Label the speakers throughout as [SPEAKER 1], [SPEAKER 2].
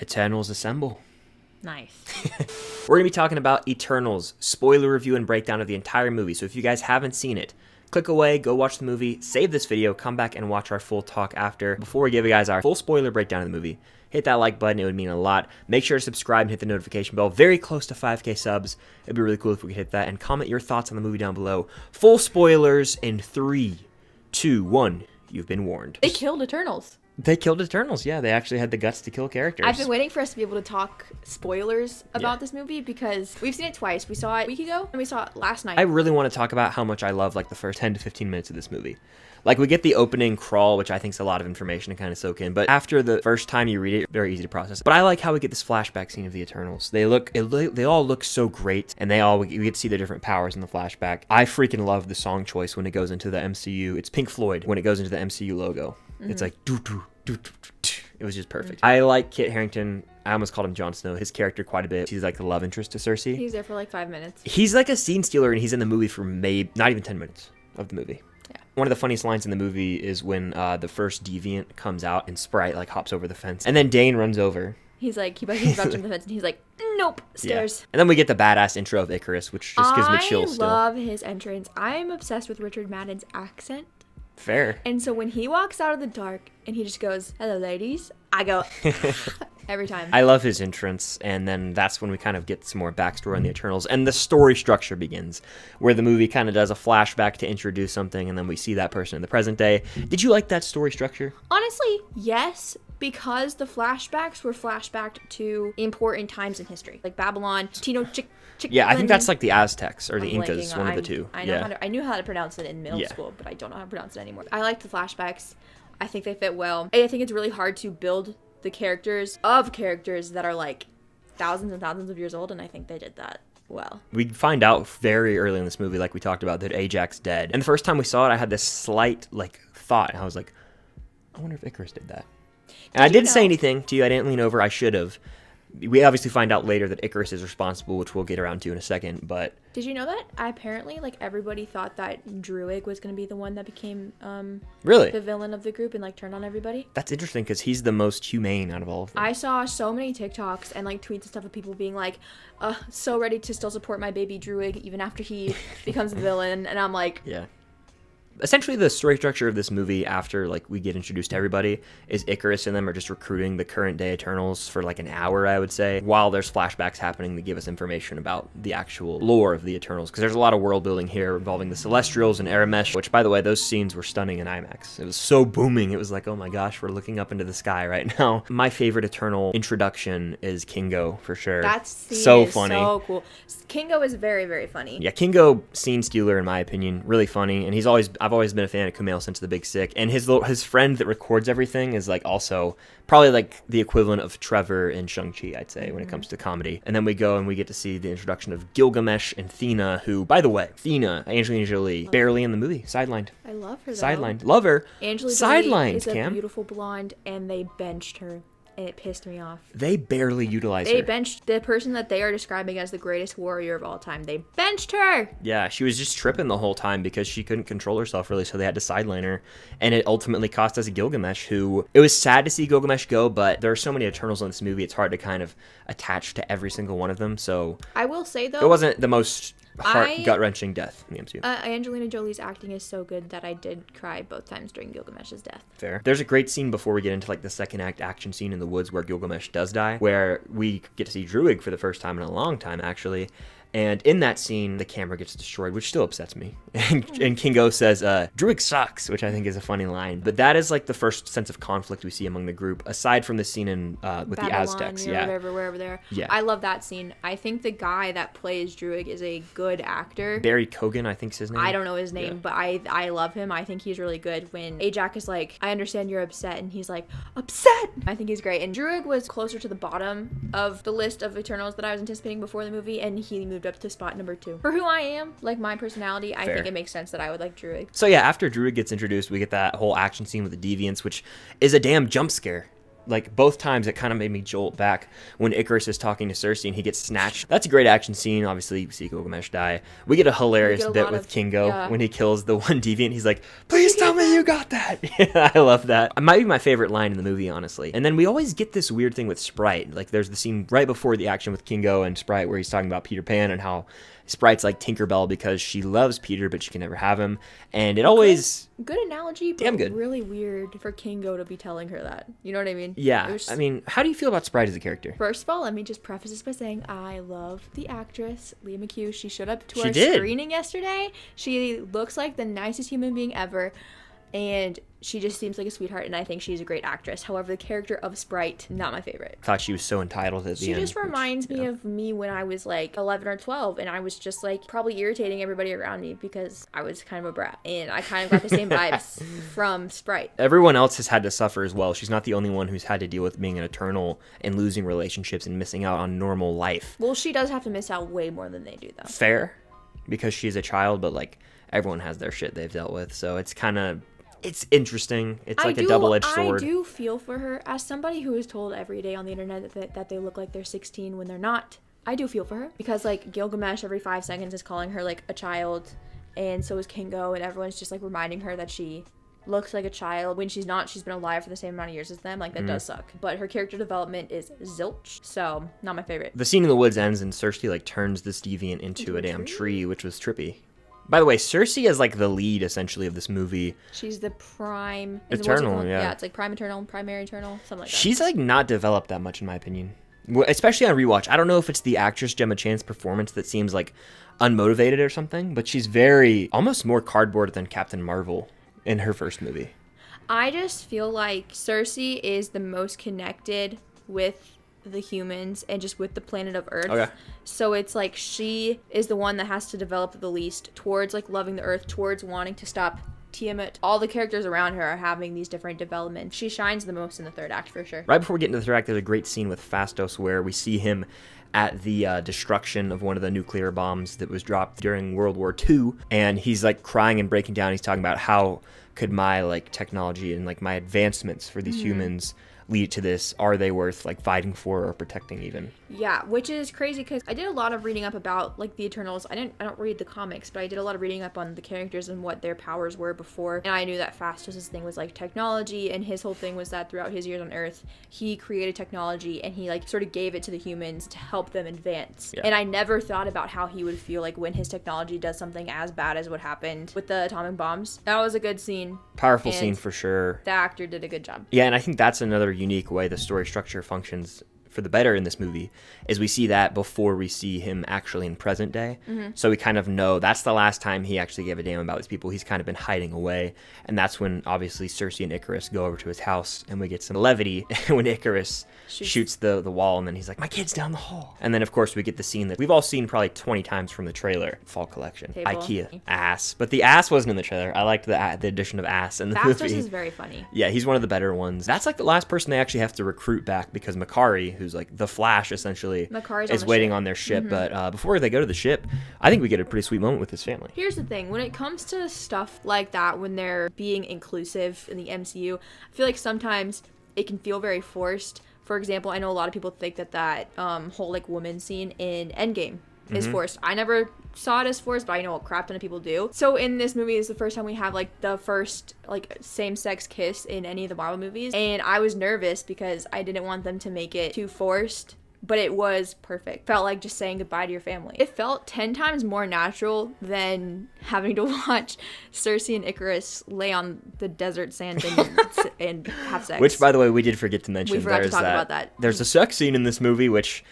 [SPEAKER 1] Eternals assemble.
[SPEAKER 2] Nice.
[SPEAKER 1] We're going to be talking about Eternals, spoiler review and breakdown of the entire movie. So if you guys haven't seen it, click away, go watch the movie, save this video, come back and watch our full talk after. Before we give you guys our full spoiler breakdown of the movie, hit that like button. It would mean a lot. Make sure to subscribe and hit the notification bell. Very close to 5K subs. It'd be really cool if we could hit that. And comment your thoughts on the movie down below. Full spoilers in 3, 2, 1. You've been warned.
[SPEAKER 2] They killed Eternals.
[SPEAKER 1] They killed Eternals, yeah. They actually had the guts to kill characters.
[SPEAKER 2] I've been waiting for us to be able to talk spoilers about this movie because we've seen it twice. We saw it a week ago and we saw it last night.
[SPEAKER 1] I really want to talk about how much I love like the first 10 to 15 minutes of this movie. Like we get the opening crawl, which I think is a lot of information to kind of soak in. But after the first time you read it, very easy to process. But I like how we get this flashback scene of the Eternals. They all look so great, and we get to see their different powers in the flashback. I freaking love the song choice when it goes into the MCU. It's Pink Floyd when it goes into the MCU logo. Mm-hmm. It's like doo doo doo doo doo. It was just perfect. I like Kit Harrington. I almost called him Jon Snow. His character quite a bit. He's like the love interest to Cersei.
[SPEAKER 2] He's there for like 5 minutes.
[SPEAKER 1] He's like a scene stealer, and he's in the movie for maybe not even 10 minutes of the movie.
[SPEAKER 2] Yeah.
[SPEAKER 1] One of the funniest lines in the movie is when the first deviant comes out and Sprite like hops over the fence, and then Dane runs over.
[SPEAKER 2] He's like, he's about to jump the fence, and he's like, nope, stairs.
[SPEAKER 1] Yeah. And then we get the badass intro of Icarus, which just gives me chills still.
[SPEAKER 2] I love his entrance. I'm obsessed with Richard Madden's accent.
[SPEAKER 1] Fair.
[SPEAKER 2] And so when he walks out of the dark and he just goes, hello, ladies, I go, every time.
[SPEAKER 1] I love his entrance, and then that's when we kind of get some more backstory on the Eternals, and the story structure begins, where the movie kind of does a flashback to introduce something, and then we see that person in the present day. Did you like that story structure?
[SPEAKER 2] Honestly, yes, because the flashbacks were flashbacked to important times in history, like Babylon,
[SPEAKER 1] Yeah, I think that's like the Aztecs or the Incas, one of the two.
[SPEAKER 2] I knew how to pronounce it in middle school, but I don't know how to pronounce it anymore. I like the flashbacks. I think they fit well. I think it's really hard to build the characters that are like thousands and thousands of years old, and I think they did that well. We find out
[SPEAKER 1] very early in this movie, like we talked about, that Ajax's dead. And the first time we saw it, I had this slight like thought, and I was like, I wonder if Icarus did that. And I didn't say anything to you. I didn't lean over. I should have. We obviously find out later that Icarus is responsible, which we'll get around to in a second, but...
[SPEAKER 2] Did you know that? Apparently, like, everybody thought that Druig was going to be the one that became,
[SPEAKER 1] really?
[SPEAKER 2] The villain of the group and, like, turned on everybody.
[SPEAKER 1] That's interesting, because he's the most humane out of all of them.
[SPEAKER 2] I saw so many TikToks and, like, tweets and stuff of people being like, so ready to still support my baby Druig even after he becomes a villain, and I'm like...
[SPEAKER 1] Yeah. Essentially, the story structure of this movie, after like we get introduced to everybody, is Icarus and them are just recruiting the current day Eternals for like an hour, I would say, while there's flashbacks happening to give us information about the actual lore of the Eternals, because there's a lot of world building here involving the Celestials and Aramesh, which, by the way, those scenes were stunning in IMAX. It was so booming. It was like, oh my gosh, we're looking up into the sky right now. My favorite Eternal introduction is Kingo, for sure.
[SPEAKER 2] That scene
[SPEAKER 1] so
[SPEAKER 2] is
[SPEAKER 1] funny.
[SPEAKER 2] So cool. Kingo is very, very funny.
[SPEAKER 1] Yeah, Kingo, scene stealer in my opinion, really funny, and I've always been a fan of Kumail since The Big Sick, and his friend that records everything is like also probably like the equivalent of Trevor in Shang-Chi, I'd say, when it comes to comedy. And then we go and we get to see the introduction of Gilgamesh and Thena, who, by the way, Angelina Jolie, barely in the movie, sidelined.
[SPEAKER 2] I love her though.
[SPEAKER 1] Sidelined. Love her.
[SPEAKER 2] Angelina
[SPEAKER 1] Jolie
[SPEAKER 2] is a beautiful blonde, and they benched her. And it pissed me off.
[SPEAKER 1] They barely utilized her.
[SPEAKER 2] They benched the person that they are describing as the greatest warrior of all time. They benched her!
[SPEAKER 1] Yeah, she was just tripping the whole time because she couldn't control herself, really, so they had to sideline her. And it ultimately cost us a Gilgamesh, who... It was sad to see Gilgamesh go, but there are so many Eternals in this movie, it's hard to kind of attach to every single one of them, so...
[SPEAKER 2] I will say, though...
[SPEAKER 1] It wasn't the most... gut-wrenching death in the MCU.
[SPEAKER 2] Angelina Jolie's acting is so good that I did cry both times during Gilgamesh's death.
[SPEAKER 1] Fair. There's a great scene before we get into like the second act action scene in the woods where Gilgamesh does die, where we get to see Druig for the first time in a long time, actually. And in that scene, the camera gets destroyed, which still upsets me. And Kingo says, Druig sucks, which I think is a funny line. But that is like the first sense of conflict we see among the group, aside from the scene in with Babylon, the Aztecs.
[SPEAKER 2] Yeah, wherever there.
[SPEAKER 1] Yeah.
[SPEAKER 2] I love that scene. I think the guy that plays Druig is a good actor.
[SPEAKER 1] Barry Keoghan, I think's his name.
[SPEAKER 2] I don't know his name, but I love him. I think he's really good. When Ajax is like, I understand you're upset, and he's like, upset! I think he's great. And Druig was closer to the bottom of the list of Eternals that I was anticipating before the movie, and he moved up to spot number 2. For who I am, like my personality, I think it makes sense that I would like Druig.
[SPEAKER 1] So yeah, after Druig gets introduced, we get that whole action scene with the Deviants, which is a damn jump scare. Like, both times it kind of made me jolt back when Icarus is talking to Cersei and he gets snatched. That's a great action scene. Obviously, we see Gilgamesh die. We get a hilarious bit with Kingo when he kills the one deviant. He's like, please tell me of you got that? Yeah, I love that. It might be my favorite line in the movie, honestly. And then we always get this weird thing with Sprite. Like, there's the scene right before the action with Kingo and Sprite where he's talking about Peter Pan and how Sprite's like Tinkerbell because she loves Peter, but she can never have him. And it always...
[SPEAKER 2] Good analogy, but
[SPEAKER 1] damn good.
[SPEAKER 2] Really weird for Kingo to be telling her that. You know what I mean?
[SPEAKER 1] Yeah. I mean, how do you feel about Sprite as a character?
[SPEAKER 2] First of all, let me just preface this by saying I love the actress, Lia McHugh. She showed up to our
[SPEAKER 1] did.
[SPEAKER 2] screening yesterday. She looks like the nicest human being ever. And she just seems like a sweetheart, and I think she's a great actress. However, the character of Sprite, not my favorite.
[SPEAKER 1] I thought she was so entitled at the end.
[SPEAKER 2] She just reminds me of me when I was like 11 or 12, and I was just like probably irritating everybody around me because I was kind of a brat. And I kind of got the same vibes from Sprite.
[SPEAKER 1] Everyone else has had to suffer as well. She's not the only one who's had to deal with being an eternal and losing relationships and missing out on normal life.
[SPEAKER 2] Well, she does have to miss out way more than they do, though.
[SPEAKER 1] Fair, because she's a child, but like everyone has their shit they've dealt with. So it's kind of... It's interesting. It's like a double-edged sword.
[SPEAKER 2] I do feel for her. As somebody who is told every day on the internet that they look like they're 16 when they're not, I do feel for her. Because, like, Gilgamesh every 5 seconds is calling her, like, a child. And so is Kingo. And everyone's just, like, reminding her that she looks like a child. When she's not, she's been alive for the same amount of years as them. Like, that does suck. But her character development is zilch. So, not my favorite.
[SPEAKER 1] The scene in the woods ends and Cersei, like, turns this deviant into a damn tree, which was trippy. By the way, Cersei is like the lead essentially of this movie.
[SPEAKER 2] She's the prime
[SPEAKER 1] Eternal, yeah.
[SPEAKER 2] Yeah, it's like prime eternal, primary eternal, something like that.
[SPEAKER 1] She's like not developed that much in my opinion. Especially on rewatch. I don't know if it's the actress Gemma Chan's performance that seems like unmotivated or something, but she's very almost more cardboard than Captain Marvel in her first movie.
[SPEAKER 2] I just feel like Cersei is the most connected with the humans and just with the planet of Earth.
[SPEAKER 1] Okay.
[SPEAKER 2] So it's like she is the one that has to develop the least towards like loving the Earth, towards wanting to stop Tiamat. All the characters around her are having these different developments. She shines the most in the third act for sure.
[SPEAKER 1] Right before we get into the third act, there's a great scene with Phastos where we see him at the destruction of one of the nuclear bombs that was dropped during World War II, and he's like crying and breaking down. He's talking about how could my like technology and like my advancements for these humans lead to this? Are they worth like fighting for or protecting even?
[SPEAKER 2] Yeah, which is crazy because I did a lot of reading up about like the Eternals. I don't read the comics, but I did a lot of reading up on the characters and what their powers were before. And I knew that Phastos' thing was like technology, and his whole thing was that throughout his years on Earth, he created technology and he like sort of gave it to the humans to help them advance. Yeah. And I never thought about how he would feel like when his technology does something as bad as what happened with the atomic bombs. That was a good scene.
[SPEAKER 1] Powerful scene for sure.
[SPEAKER 2] The actor did a good job.
[SPEAKER 1] Yeah, and I think that's another unique way the story structure functions for the better in this movie is we see that before we see him actually in present day. So we kind of know that's the last time he actually gave a damn about these people. He's kind of been hiding away, and that's when obviously Cersei and Icarus go over to his house and we get some levity when Icarus shoots the wall, and then he's like, my kid's down the hall. And then of course we get the scene that we've all seen probably 20 times from the trailer, Fall Collection. Table. IKEA. Ass. But the ass wasn't in the trailer. I liked the addition of ass in the movie.
[SPEAKER 2] Phastos is very funny.
[SPEAKER 1] Yeah, he's one of the better ones. That's like the last person they actually have to recruit back because Makari, who's like the Flash essentially, is waiting on their ship. But before they go to the ship, I think we get a pretty sweet moment with his family.
[SPEAKER 2] Here's the thing. When it comes to stuff like that, when they're being inclusive in the MCU, I feel like sometimes it can feel very forced. For example, I know a lot of people think that whole like woman scene in Endgame is forced. I never saw it as forced, but I know a crap ton of people do. So in this movie is the first time we have like the first like same-sex kiss in any of the Marvel movies, and I was nervous because I didn't want them to make it too forced, but it was perfect. Felt like just saying goodbye to your family. It felt 10 times more natural than having to watch Cersei and Icarus lay on the desert sand and have sex.
[SPEAKER 1] Which, by the way, we did forget to mention.
[SPEAKER 2] We forgot to talk about that.
[SPEAKER 1] There's a sex scene in this movie, which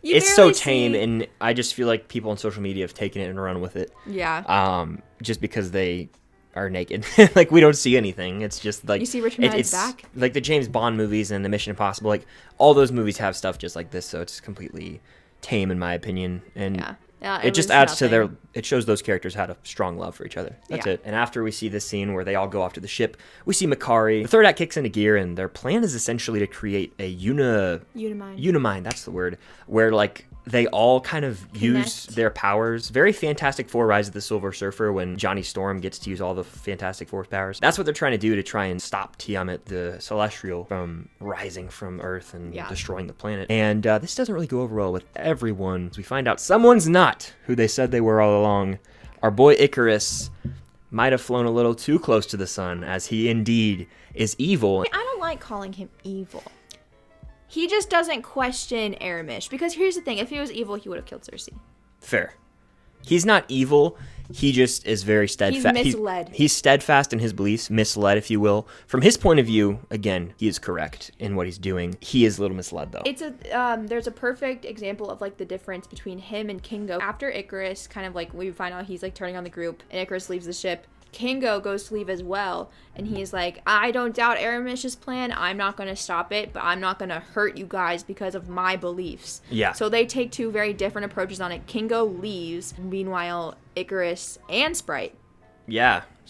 [SPEAKER 1] it's so tame, and I just feel like people on social media have taken it and run with it.
[SPEAKER 2] Yeah.
[SPEAKER 1] Just because they are naked. Like, we don't see anything. It's just like...
[SPEAKER 2] You see Richard Madden's back?
[SPEAKER 1] Like the James Bond movies and the Mission Impossible, like, all those movies have stuff just like this, so it's completely tame in my opinion. And it just adds to it shows those characters had a strong love for each other. That's it. And after we see this scene where they all go off to the ship, we see Makari. The third act kicks into gear, and their plan is essentially to create a unimind, that's the word, where like they all kind of use their powers. Very Fantastic Four Rise of the Silver Surfer when Johnny Storm gets to use all the Fantastic Four powers. That's what they're trying to do to try and stop Tiamat, the Celestial, from rising from Earth and destroying the planet. And this doesn't really go over well with everyone. We find out someone's not who they said they were all along. Our boy Icarus might have flown a little too close to the sun, as he indeed is evil.
[SPEAKER 2] I don't like calling him evil. He just doesn't question Aramis, because here's the thing, if he was evil, he would have killed Cersei.
[SPEAKER 1] Fair. He's not evil. He just is very steadfast.
[SPEAKER 2] He's misled.
[SPEAKER 1] He's steadfast in his beliefs, misled, if you will. From his point of view, again, he is correct in what he's doing. He is a little misled, though.
[SPEAKER 2] It's there's a perfect example of like the difference between him and Kingo. After Icarus, kind of like we find out he's like turning on the group, and Icarus leaves the ship. Kingo goes to leave as well, and he's like, I don't doubt Aramis's plan. I'm not going to stop it, but I'm not going to hurt you guys because of my beliefs.
[SPEAKER 1] Yeah.
[SPEAKER 2] So they take two very different approaches on it. Kingo leaves. Meanwhile, Icarus and Sprite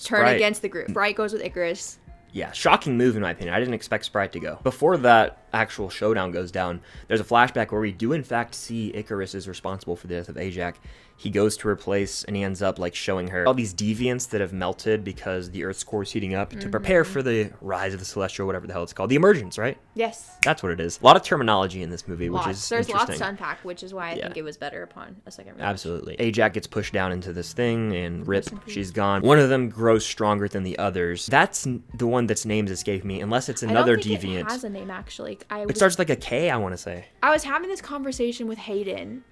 [SPEAKER 2] turn against the group. Sprite goes with Icarus.
[SPEAKER 1] Yeah, shocking move in my opinion. I didn't expect Sprite to go. Before that actual showdown goes down, there's a flashback where we do in fact see Icarus is responsible for the death of Ajax. He goes to her place and he ends up like showing her all these deviants that have melted because the Earth's core is heating up to prepare for the rise of the Celestial, whatever the hell it's called. The emergence, right?
[SPEAKER 2] Yes.
[SPEAKER 1] That's what it is. A lot of terminology in this movie, which is
[SPEAKER 2] There's
[SPEAKER 1] interesting.
[SPEAKER 2] lots to unpack, which is why I think it was better upon a second rewatch.
[SPEAKER 1] Absolutely. Ajax gets pushed down into this thing and rip, she's gone. One of them grows stronger than the others. That's the one that's names escape me, unless it's another deviant.
[SPEAKER 2] It has a name actually.
[SPEAKER 1] It starts like a K, I want to say.
[SPEAKER 2] I was having this conversation with Hayden,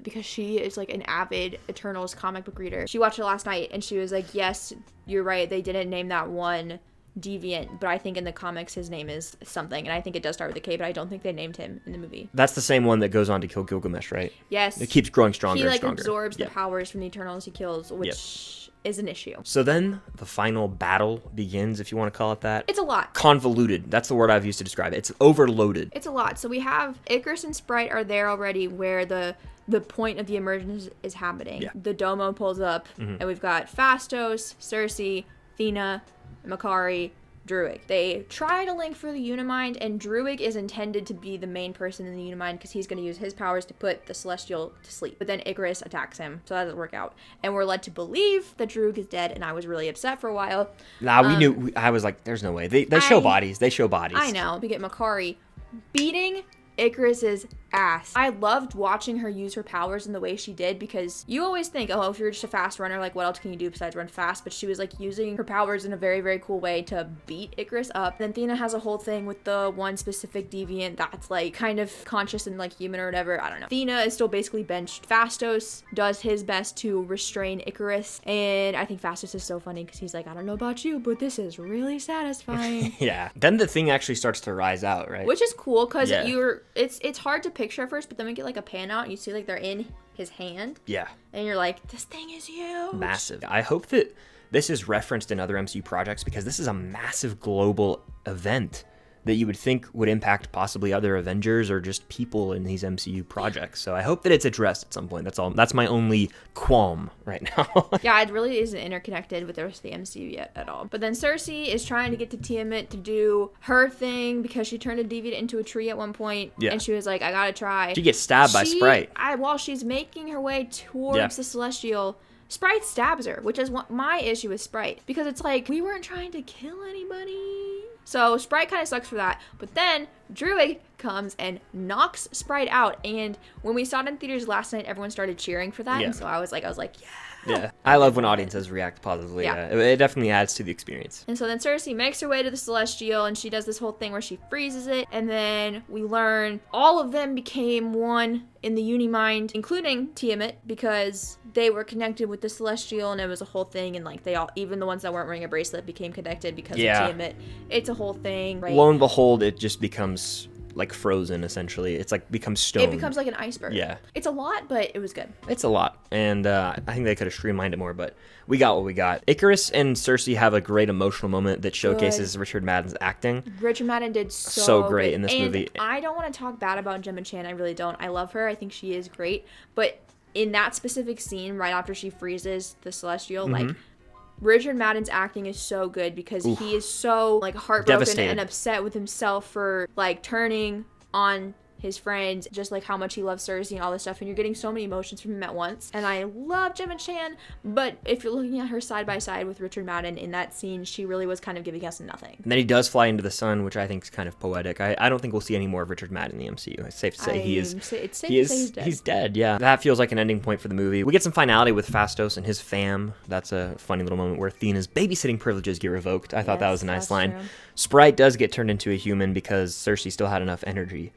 [SPEAKER 2] because she is like an avid Eternals comic book reader. She watched it last night and she was like, yes, you're right, they didn't name that one deviant, but I think in the comics his name is something, and I think it does start with a K, but I don't think they named him in the movie.
[SPEAKER 1] That's the same one that goes on to kill Gilgamesh, right?
[SPEAKER 2] Yes.
[SPEAKER 1] It keeps growing stronger and stronger.
[SPEAKER 2] He absorbs the powers from the Eternals he kills, which is an issue.
[SPEAKER 1] So then the final battle begins, if you want to call it that.
[SPEAKER 2] It's a lot.
[SPEAKER 1] Convoluted. That's the word I've used to describe it. It's overloaded.
[SPEAKER 2] It's a lot. So we have Icarus and Sprite are there already where the point of the emergence is happening.
[SPEAKER 1] Yeah.
[SPEAKER 2] The Domo pulls up, and we've got Phastos, Cersei, Athena, Makari, Druig. They try to link for the Unimind, and Druig is intended to be the main person in the Unimind because he's going to use his powers to put the Celestial to sleep. But then Icarus attacks him, so that doesn't work out. And we're led to believe that Druig is dead, and I was really upset for a while.
[SPEAKER 1] Nah, we knew. I was like, there's no way. They show bodies. They show bodies.
[SPEAKER 2] I know. We get Makari beating Icarus's ass. I loved watching her use her powers in the way she did, because you always think, oh, if you're just a fast runner, like what else can you do besides run fast? But she was like using her powers in a very, very cool way to beat Icarus up. Then Athena has a whole thing with the one specific deviant that's like kind of conscious and like human or whatever. I don't know. Athena is still basically benched. Phastos does his best to restrain Icarus, and I think Phastos is so funny because he's like, I don't know about you, but this is really satisfying.
[SPEAKER 1] Yeah. Then the thing actually starts to rise out, right?
[SPEAKER 2] Which is cool because it's hard to picture at first, but then we get like a pan out and you see like they're in his hand.
[SPEAKER 1] Yeah.
[SPEAKER 2] And you're like, this thing is huge.
[SPEAKER 1] Massive. I hope that this is referenced in other MCU projects, because this is a massive global event that you would think would impact possibly other Avengers or just people in these MCU projects. So I hope that it's addressed at some point. That's all. That's my only qualm right now.
[SPEAKER 2] Yeah, it really isn't interconnected with the rest of the MCU yet at all. But then Cersei is trying to get to Tiamat to do her thing because she turned a deviant into a tree at one point. Yeah. And she was like, I gotta try.
[SPEAKER 1] She gets stabbed by Sprite.
[SPEAKER 2] While she's making her way towards the Celestial, Sprite stabs her, which is my issue with Sprite. Because it's like, we weren't trying to kill anybody. So Sprite kind of sucks for that. But then Druig comes and knocks Sprite out. And when we saw it in theaters last night, everyone started cheering for that. Yeah. And so I was like, yeah.
[SPEAKER 1] Yeah. I love when audiences react positively. Yeah. It definitely adds to the experience.
[SPEAKER 2] And so then Cersei makes her way to the Celestial, and she does this whole thing where she freezes it. And then we learn all of them became one in the Unimind, including Tiamat, because they were connected with the Celestial, and it was a whole thing. And like they all, even the ones that weren't wearing a bracelet, became connected because of Tiamat. It's a whole thing. Right?
[SPEAKER 1] Lo and behold, it just becomes like frozen, essentially. It's like becomes stone.
[SPEAKER 2] It becomes like an iceberg.
[SPEAKER 1] Yeah.
[SPEAKER 2] It's a lot, but it was good.
[SPEAKER 1] It's a lot. And I think they could have streamlined it more, but we got what we got. Icarus and Cersei have a great emotional moment that showcases Richard Madden's acting.
[SPEAKER 2] Richard Madden did so
[SPEAKER 1] great
[SPEAKER 2] good
[SPEAKER 1] in this movie.
[SPEAKER 2] I don't want to talk bad about Gemma Chan. I really don't. I love her. I think she is great. But in that specific scene, right after she freezes the Celestial, like, Richard Madden's acting is so good because he is so like heartbroken and upset with himself for like turning on his friends, just like how much he loves Cersei and all this stuff, and you're getting so many emotions from him at once. And I love Gemma Chan, but if you're looking at her side by side with Richard Madden in that scene, she really was kind of giving us nothing.
[SPEAKER 1] And then he does fly into the sun, which I think is kind of poetic. I don't think we'll see any more of Richard Madden in the MCU. It's safe to say he's dead. He's dead, yeah. That feels like an ending point for the movie. We get some finality with Phastos and his fam. That's a funny little moment where Athena's babysitting privileges get revoked. I thought that was a nice line. True. Sprite does get turned into a human because Cersei still had enough energy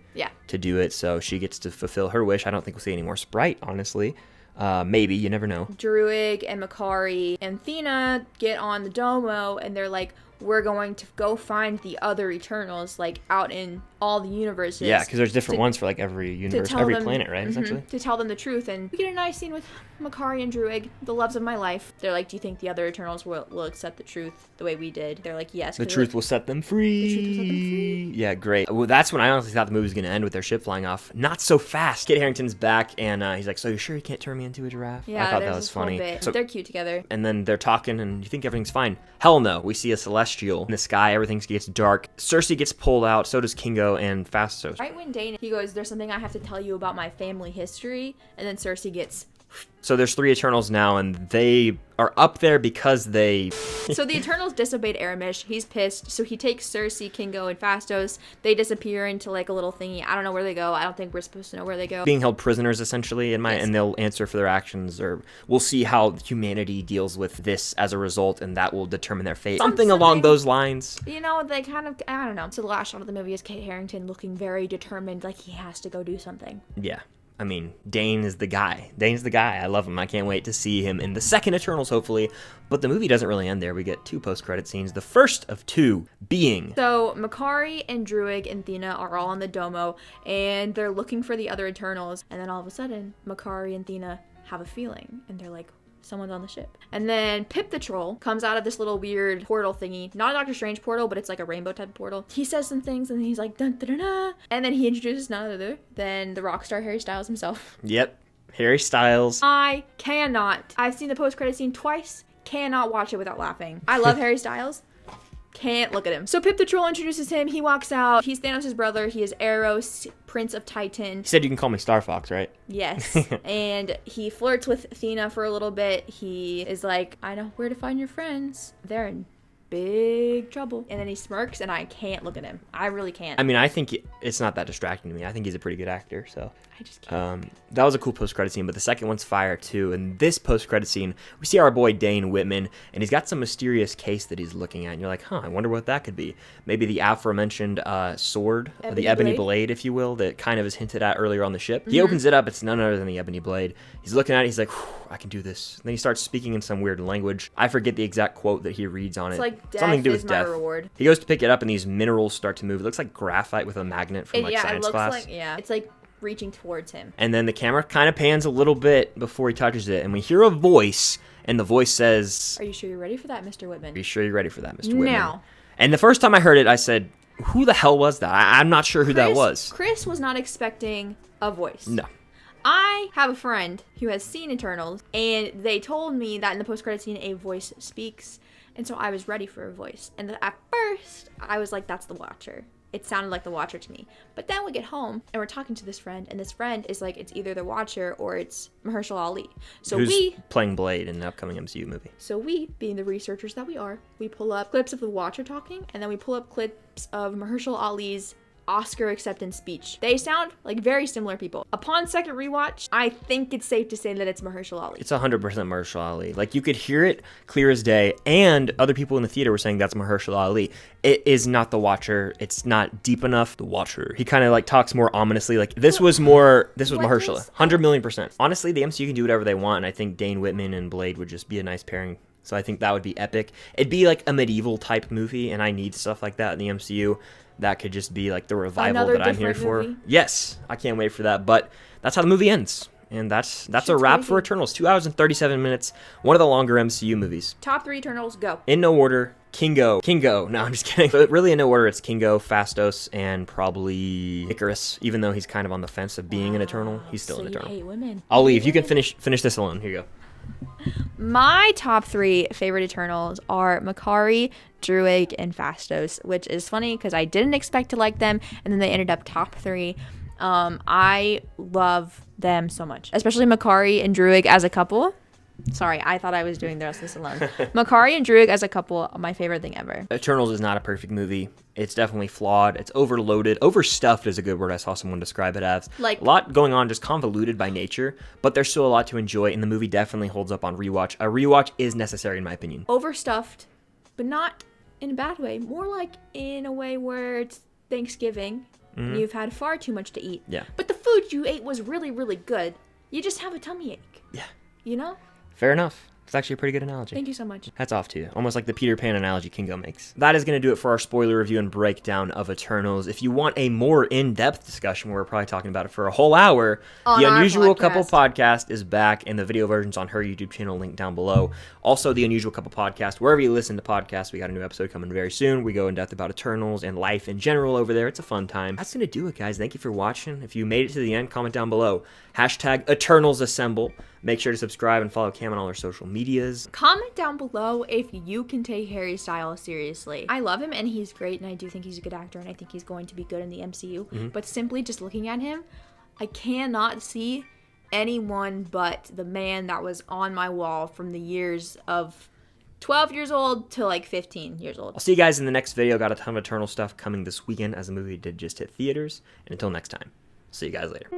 [SPEAKER 1] to do it, so she gets to fulfill her wish. I don't think we'll see any more Sprite, honestly. Maybe, you never know.
[SPEAKER 2] Druig and Makkari and Athena get on the Domo, and they're like, we're going to go find the other Eternals, like, out in all the universes.
[SPEAKER 1] Yeah, because there's different ones for, like, every universe, every planet, right, essentially?
[SPEAKER 2] To tell them the truth. And we get a nice scene with Makkari and Druig, the loves of my life. They're like, do you think the other Eternals will accept the truth the way we did? They're like, yes.
[SPEAKER 1] The truth will set them free.
[SPEAKER 2] The truth will set them free.
[SPEAKER 1] Yeah, great. Well, that's when I honestly thought the movie was going to end with their ship flying off. Not so fast. Kit Harington's back, and he's like, so you're sure you can't turn me into a giraffe?
[SPEAKER 2] Yeah,
[SPEAKER 1] I thought that was funny.
[SPEAKER 2] Bit. So, they're cute together.
[SPEAKER 1] And then they're talking, and you think everything's fine. Hell no. We see a celestial in the sky. Everything gets dark. Cersei gets pulled out. So does Kingo and Phastos.
[SPEAKER 2] Right when Dane, he goes, there's something I have to tell you about my family history. And then Cersei gets...
[SPEAKER 1] So there's 3 Eternals now, and they are up there because they...
[SPEAKER 2] So the Eternals disobeyed Aramis. He's pissed. So he takes Cersei, Kingo, and Phastos. They disappear into like a little thingy. I don't know where they go. I don't think we're supposed to know where they go.
[SPEAKER 1] Being held prisoners, essentially, and they'll answer for their actions, or we'll see how humanity deals with this as a result, and that will determine their fate. Something along those lines.
[SPEAKER 2] You know, they kind of, I don't know. So the last shot of the movie is Kit Harington looking very determined, like he has to go do something.
[SPEAKER 1] Yeah. I mean, Dane is the guy. Dane's the guy. I love him. I can't wait to see him in the second Eternals, hopefully. But the movie doesn't really end there. We get 2 post-credit scenes. The first of 2 being...
[SPEAKER 2] So, Makkari and Druig and Athena are all on the Domo, and they're looking for the other Eternals. And then all of a sudden, Makkari and Athena have a feeling. And they're like, someone's on the ship. And then Pip the Troll comes out of this little weird portal thingy. Not a Doctor Strange portal, but it's like a rainbow type of portal. He says some things, and then he's like, dun, dun, dun, dun. And then he introduces none other than the rock star Harry Styles himself.
[SPEAKER 1] Yep. Harry Styles.
[SPEAKER 2] I cannot. I've seen the post-credit scene twice. Cannot watch it without laughing. I love Harry Styles. Can't look at him. So Pip the Troll introduces him. He walks out. He's Thanos' brother. He is Eros, Prince of Titan.
[SPEAKER 1] He said you can call me Star Fox, right?
[SPEAKER 2] Yes. And he flirts with Athena for a little bit. He is like, I know where to find your friends. They're in big trouble. And then he smirks, and I can't look at him. I really can't.
[SPEAKER 1] I mean, I think it's not that distracting to me. I think he's a pretty good actor, so...
[SPEAKER 2] I just can't.
[SPEAKER 1] That was a cool post-credit scene, but the second one's fire, too. And this post-credit scene, we see our boy Dane Whitman, and he's got some mysterious case that he's looking at. And you're like, I wonder what that could be. Maybe the aforementioned sword, the Ebony Blade, if you will, that kind of is hinted at earlier on the ship. He opens it up. It's none other than the Ebony Blade. He's looking at it. He's like, I can do this. And then he starts speaking in some weird language. I forget the exact quote that he reads on it.
[SPEAKER 2] It's like, death
[SPEAKER 1] something to do with
[SPEAKER 2] is
[SPEAKER 1] death.
[SPEAKER 2] my reward.
[SPEAKER 1] He goes to pick it up, and these minerals start to move. It looks like graphite with a magnet from science class.
[SPEAKER 2] It's like reaching towards him.
[SPEAKER 1] And then the camera kind of pans a little bit before he touches it, and we hear a voice, and the voice says,
[SPEAKER 2] Are you sure you're ready for that, Mr. Whitman?
[SPEAKER 1] Are you sure you're ready for that, Mr. Whitman?
[SPEAKER 2] Now.
[SPEAKER 1] And the first time I heard it, I said, who the hell was that? I'm not sure who that was.
[SPEAKER 2] Chris was not expecting a voice.
[SPEAKER 1] No.
[SPEAKER 2] I have a friend who has seen Eternals, and they told me that in the post-credit scene, a voice speaks. And so I was ready for a voice. And at first, I was like, that's the Watcher. It sounded like the Watcher to me. But then we get home, and we're talking to this friend, and this friend is like, it's either the Watcher or it's Mahershala Ali. So
[SPEAKER 1] who's playing Blade in the upcoming MCU movie.
[SPEAKER 2] So we, being the researchers that we are, we pull up clips of the Watcher talking, and then we pull up clips of Mahershala Ali's Oscar acceptance speech. They sound like very similar people. Upon second rewatch, I think it's safe to say that it's Mahershala Ali.
[SPEAKER 1] It's 100% Mahershala Ali. Like, you could hear it clear as day, and other people in the theater were saying that's Mahershala Ali. It is not the Watcher. It's not deep enough. The Watcher. He kind of like talks more ominously. Like, this was Mahershala. 100,000,000%. Honestly, the MCU can do whatever they want, and I think Dane Whitman and Blade would just be a nice pairing. So I think that would be epic. It'd be like a medieval type movie, and I need stuff like that in the MCU. That could just be like the revival that I'm here for.
[SPEAKER 2] Movie.
[SPEAKER 1] Yes, I can't wait for that. But that's how the movie ends. And that's a wrap for Eternals. 2 hours and 37 minutes. One of the longer MCU movies.
[SPEAKER 2] Top 3 Eternals, go.
[SPEAKER 1] In no order. Kingo. No, I'm just kidding. But really in no order, it's Kingo, Phastos, and probably Icarus. Even though he's kind of on the fence of being an Eternal, he's still an Eternal.
[SPEAKER 2] You hate women.
[SPEAKER 1] I'll leave. You can finish this alone. Here you go.
[SPEAKER 2] My top 3 favorite Eternals are Makkari, Druig, and Phastos, which is funny because I didn't expect to like them, and then they ended up top 3. I love them so much, especially Makari and Druig as a couple. Sorry, I thought I was doing the rest of this alone. Makari and Druig as a couple, my favorite thing ever.
[SPEAKER 1] Eternals is not a perfect movie. It's definitely flawed. It's overloaded. Overstuffed is a good word I saw someone describe it as.
[SPEAKER 2] Like,
[SPEAKER 1] a lot going on, just convoluted by nature, but there's still a lot to enjoy, and the movie definitely holds up on rewatch. A rewatch is necessary, in my opinion.
[SPEAKER 2] Overstuffed, but not in a bad way. More like in a way where it's Thanksgiving, and you've had far too much to eat.
[SPEAKER 1] Yeah.
[SPEAKER 2] But the food you ate was really, really good. You just have a tummy ache.
[SPEAKER 1] Yeah.
[SPEAKER 2] You know?
[SPEAKER 1] Fair enough. It's actually a pretty good analogy.
[SPEAKER 2] Thank you so much.
[SPEAKER 1] Hats off to you. Almost like the Peter Pan analogy Kingo makes. That is going to do it for our spoiler review and breakdown of Eternals. If you want a more in-depth discussion, where we're probably talking about it for a whole hour,
[SPEAKER 2] on
[SPEAKER 1] the
[SPEAKER 2] our
[SPEAKER 1] Unusual
[SPEAKER 2] podcast.
[SPEAKER 1] Couple podcast is back, and the video version's on her YouTube channel, link down below. Also, the Unusual Couple podcast, wherever you listen to podcasts, we got a new episode coming very soon. We go in depth about Eternals and life in general over there. It's a fun time. That's going to do it, guys. Thank you for watching. If you made it to the end, comment down below. Hashtag Eternals Assemble. Make sure to subscribe and follow Cam on all our social medias.
[SPEAKER 2] Comment down below if you can take Harry Styles seriously. I love him and he's great, and I do think he's a good actor, and I think he's going to be good in the MCU. But simply just looking at him, I cannot see anyone but the man that was on my wall from the years of 12 years old to like 15 years old.
[SPEAKER 1] I'll see you guys in the next video. Got a ton of Eternal stuff coming this weekend as the movie did just hit theaters. And until next time, see you guys later.